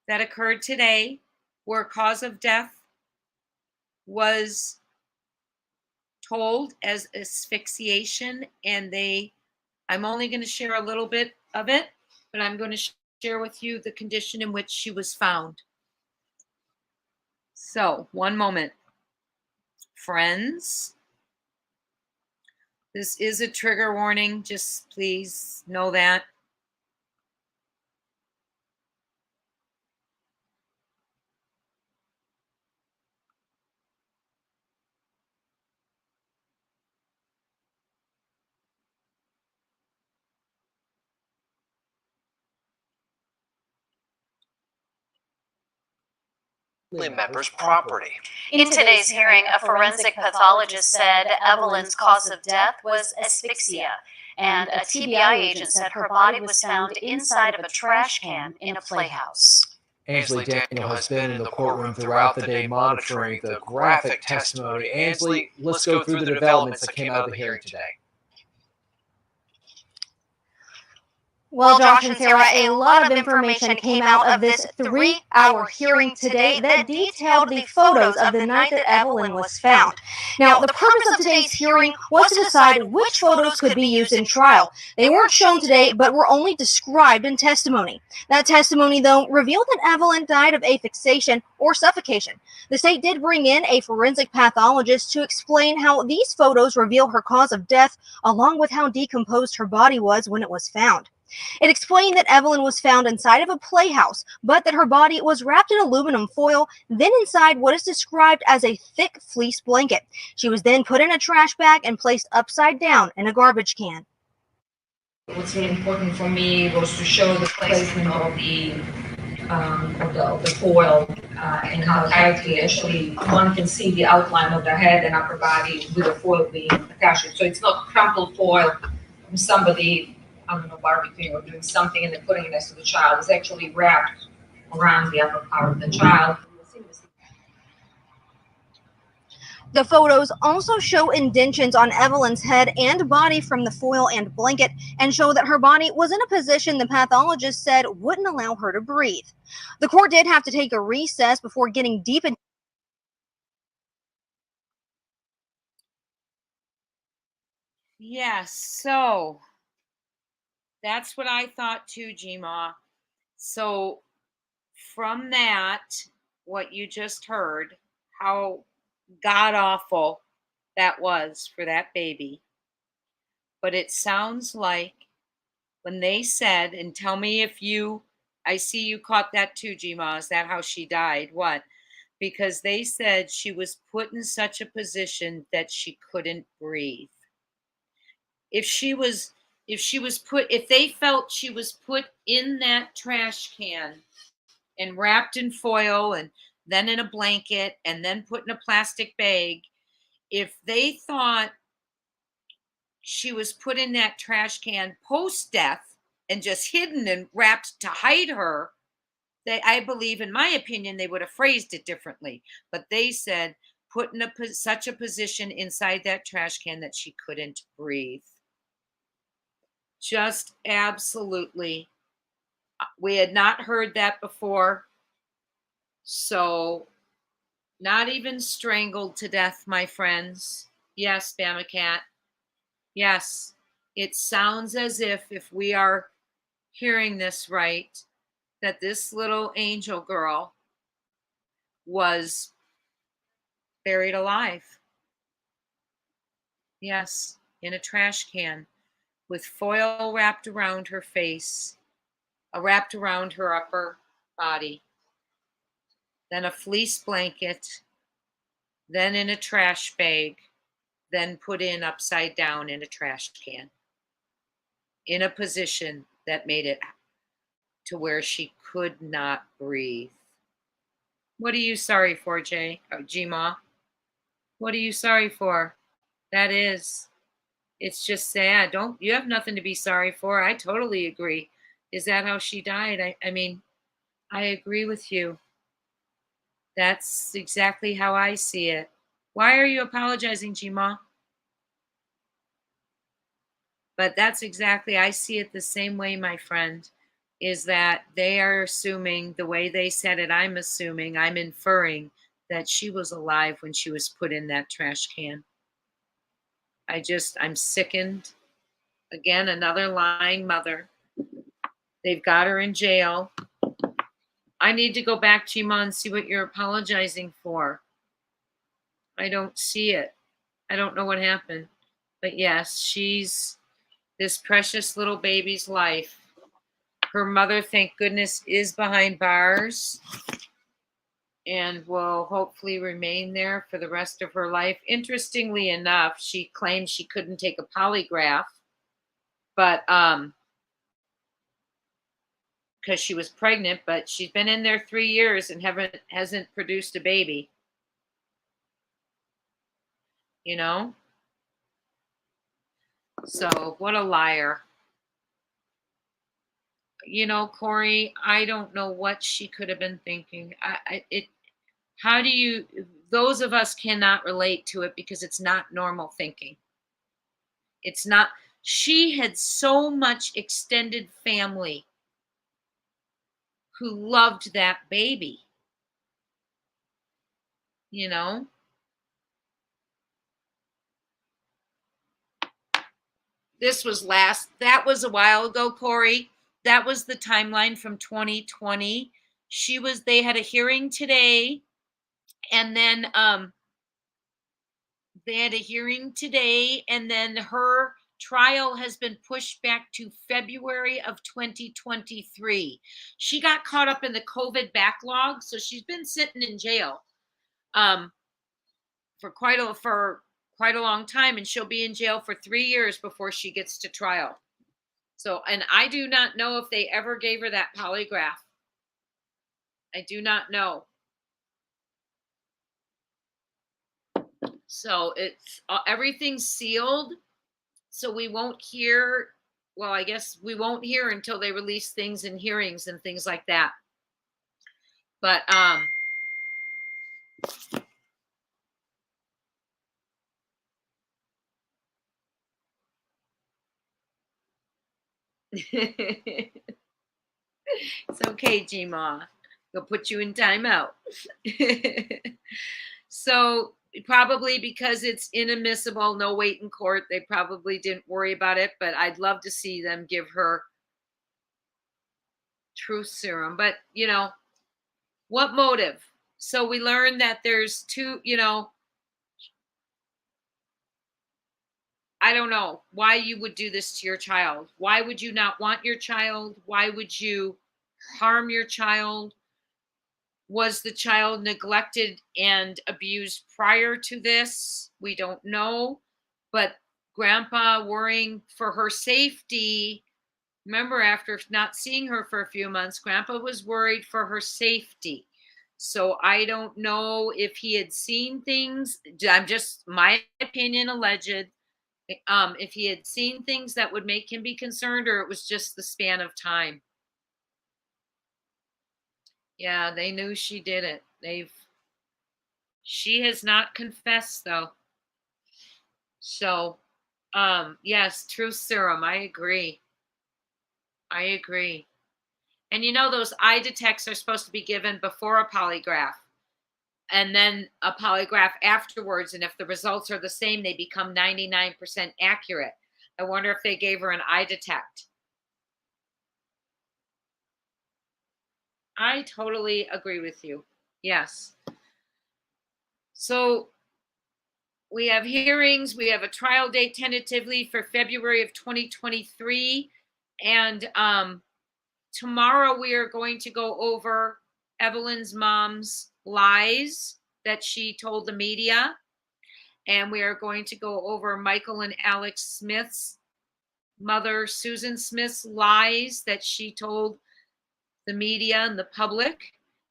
that occurred today, where cause of death was told as asphyxiation, and I'm only going to share a little bit of it, but I'm going to share with you the condition in which she was found. So, one moment. Friends, this is a trigger warning. Just please know that. Member's property. In today's hearing, a forensic pathologist said Evelyn's cause of death was asphyxia, and a TBI agent said her body was found inside of a trash can in a playhouse. Ainsley Daniel has been in the courtroom throughout the day monitoring the graphic testimony. Ainsley, let's go through the developments that came out of the hearing today. Well, Josh and Sarah, a lot of information came out of this 3-hour hearing today that detailed the photos of the night that Evelyn was found. Now, the purpose of today's hearing was to decide which photos could be used in trial. They weren't shown today, but were only described in testimony. That testimony, though, revealed that Evelyn died of asphyxiation or suffocation. The state did bring in a forensic pathologist to explain how these photos reveal her cause of death, along with how decomposed her body was when it was found. It explained that Evelyn was found inside of a playhouse, but that her body was wrapped in aluminum foil, then inside what is described as a thick fleece blanket. She was then put in a trash bag and placed upside down in a garbage can. What's really important for me was to show the placement of the foil and how tightly actually one can see the outline of the head and upper body with the foil being attached. So it's not crumpled foil from somebody, I don't know, barbecuing or doing something and then putting it next to the child. It's actually wrapped around the upper part of the child. The photos also show indentions on Evelyn's head and body from the foil and blanket, and show that her body was in a position the pathologist said wouldn't allow her to breathe. The court did have to take a recess before getting deep into. Yes, so that's what I thought too, Gma. So from that, what you just heard, how god awful that was for that baby. But it sounds like when they said, and tell me if I see you caught that too, Gma. Is that how she died? What? Because they said she was put in such a position that she couldn't breathe. If they felt she was put in that trash can and wrapped in foil and then in a blanket and then put in a plastic bag, if they thought she was put in that trash can post-death and just hidden and wrapped to hide her, I believe, in my opinion, they would have phrased it differently. But they said put in such a position inside that trash can that she couldn't breathe. Just absolutely. We had not heard that before. So, not even strangled to death, my friends. Yes, Bama Cat. Yes, it sounds as if we are hearing this right, that this little angel girl was buried alive. Yes, in a trash can with foil wrapped around her face, wrapped around her upper body, then a fleece blanket, then in a trash bag, then put in upside down in a trash can. in a position that made it to where she could not breathe. What are you sorry for, G-Ma? What are you sorry for? That is. It's just sad. Don't you have nothing to be sorry for? I totally agree. Is that how she died? I mean, I agree with you. That's exactly how I see it. Why are you apologizing, G-Ma? But that's exactly, I see it the same way, my friend, is that they are assuming the way they said it. I'm assuming, I'm inferring that she was alive when she was put in that trash can. I'm sickened. Again, another lying mother. They've got her in jail. I need to go back, Chima, and see what you're apologizing for. I don't see it. I don't know what happened. But yes, she's this precious little baby's life. Her mother, thank goodness, is behind bars and will hopefully remain there for the rest of her life. Interestingly enough, she claimed she couldn't take a polygraph, but because she was pregnant, but she's been in there 3 years and hasn't produced a baby. You know? So what a liar. You know, Corey, I don't know what she could have been thinking. How do you, those of us cannot relate to it because it's not normal thinking. It's not, she had so much extended family who loved that baby. You know? That was a while ago, Corey. That was the timeline from 2020. They had a hearing today, and then her trial has been pushed back to February of 2023. She got caught up in the COVID backlog, so she's been sitting in jail for quite a long time, and she'll be in jail for 3 years before she gets to trial. So, and I do not know if they ever gave her that polygraph. I do not know. So it's everything's sealed. So we won't hear. Well, I guess we won't hear until they release things in hearings and things like that. But it's okay, G-Ma. They'll put you in timeout. So probably because it's inadmissible, no weight in court, they probably didn't worry about it. But I'd love to see them give her truth serum. But you know, what motive? So we learned that there's two. You know, I don't know why you would do this to your child. Why would you not want your child? Why would you harm your child? Was the child neglected and abused prior to this? We don't know. But grandpa worrying for her safety. Remember, after not seeing her for a few months, grandpa was worried for her safety. So I don't know if he had seen things. I'm just, my opinion, alleged. If he had seen things that would make him be concerned, or it was just the span of time. Yeah, they knew she did it. She has not confessed though. So, yes, truth serum. I agree. And you know, those eye detects are supposed to be given before a polygraph and then a polygraph afterwards. And if the results are the same, they become 99% accurate. I wonder if they gave her an eye detect. I totally agree with you. Yes. So we have hearings. We have a trial date tentatively for February of 2023. And tomorrow we are going to go over Evelyn's mom's lies that she told the media. And we are going to go over Michael and Alex Smith's Mother Susan Smith's lies that she told the media and the public.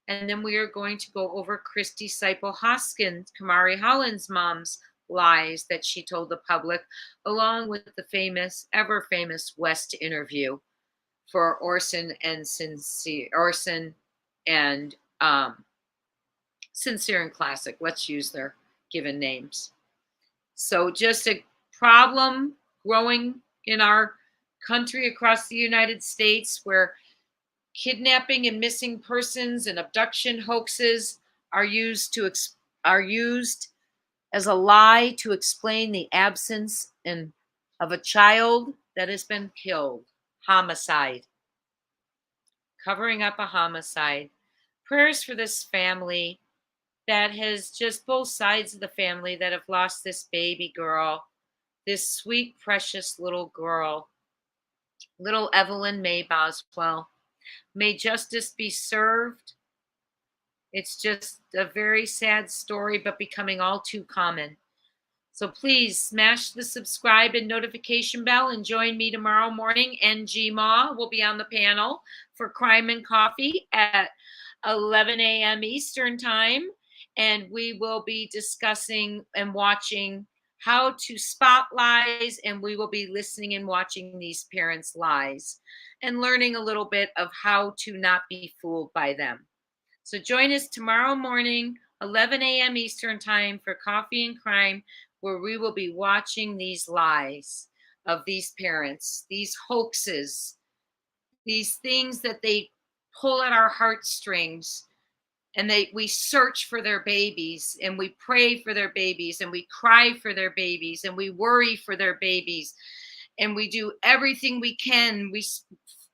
And then we are going to go over Christy Seipel Hoskins, Kamari Holland's mom's lies that she told the public, along with the famous, ever famous West interview for Orson and Sincere and Classic. Let's use their given names. So just a problem growing in our country across the United States where kidnapping and missing persons and abduction hoaxes are used as a lie to explain the absence of a child that has been killed. Homicide. Covering up a homicide. Prayers for this family that has just both sides of the family that have lost this baby girl, this sweet, precious little girl, little Evelyn May Boswell. May justice be served. It's just a very sad story, but becoming all too common. So please smash the subscribe and notification bell and join me tomorrow morning. NG Ma will be on the panel for Crime and Coffee at 11 a.m. Eastern Time. And we will be discussing and watching how to spot lies. And we will be listening and watching these parents' lies and learning a little bit of how to not be fooled by them. So join us tomorrow morning, 11 a.m. Eastern Time for Coffee and Crime, where we will be watching these lies of these parents, these hoaxes, these things that they pull at our heartstrings, and we search for their babies, and we pray for their babies, and we cry for their babies, and we worry for their babies, and we do everything we can. We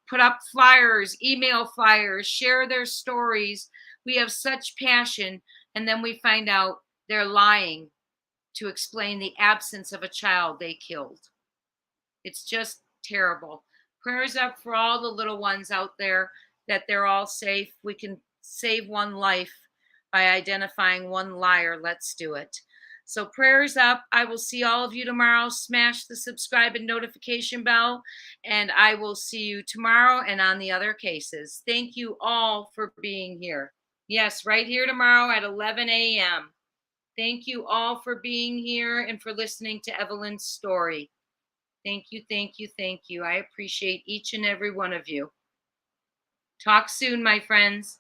put up flyers, email flyers, share their stories. We have such passion, and then we find out they're lying to explain the absence of a child they killed. It's just terrible. Prayers up for all the little ones out there, that they're all safe. We can save one life by identifying one liar. Let's do it. So prayers up. I will see all of you tomorrow. Smash the subscribe and notification bell, and I will see you tomorrow and on the other cases. Thank you all for being here. Yes, right here tomorrow at 11 a.m. Thank you all for being here and for listening to Evelyn's story. Thank you, thank you, thank you. I appreciate each and every one of you. Talk soon, my friends.